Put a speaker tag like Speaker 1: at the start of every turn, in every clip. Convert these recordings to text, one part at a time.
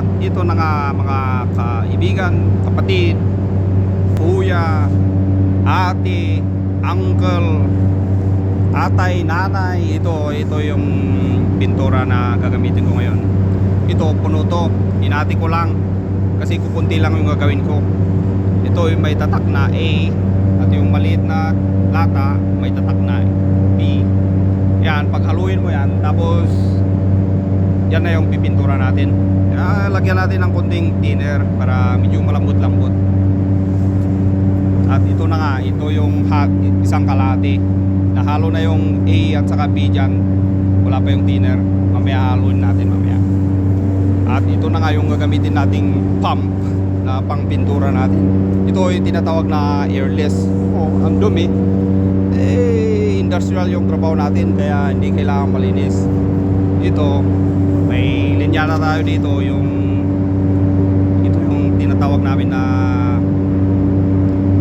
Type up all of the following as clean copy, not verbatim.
Speaker 1: At ito na nga mga kaibigan, kapatid, kuya, ate, uncle, tatay, nanay, ito yung pintura na gagamitin ko ngayon. Ito puno to, hinati ko lang kasi kukunti lang yung gagawin ko. Ito yung may tatak na A, at yung maliit na lata may tatak na B. Yan, paghaluin mo yan, tapos yan na yung pipintura natin. Lagyan natin ng konting thinner para medyo malambot-lambot. At ito na nga, ito yung isang kalahati. Nahalo na yung A at saka B dyan. Wala pa yung thinner. Mamaya haluin natin mamaya. At ito na nga yung gagamitin nating pump na pang pintura natin. Ito yung tinatawag na airless. Ang dumi. Industrial yung trabaho natin, kaya hindi kailangan malinis. Ito, may linya na tayo dito. Ito yung tinatawag namin na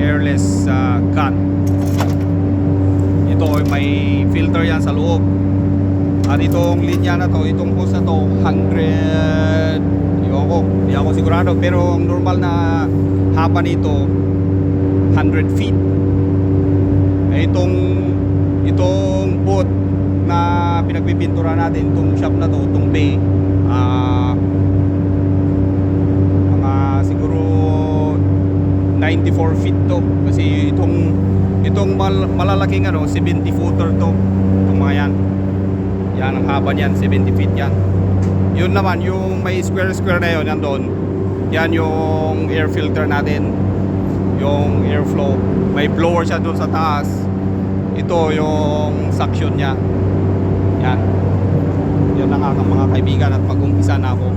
Speaker 1: airless gun. Ito may filter yan sa loob. At itong linya na to, itong hose na to 100, hindi ako sigurado, pero ang normal na haba nito 100 feet. Itong boat na pinagpipintura natin, itong shop na to, itong bay, mga siguro 94 feet to, kasi itong malalaking 70 footer to, itong mga yan ang haba niyan, 70 feet yan. Yun naman yung may square na yun, yan doon, yan yung air filter natin, yung airflow. May blower siya doon sa taas. Ito yung suction niya. Yan na nga mga kaibigan, at mag-umpisa na ako.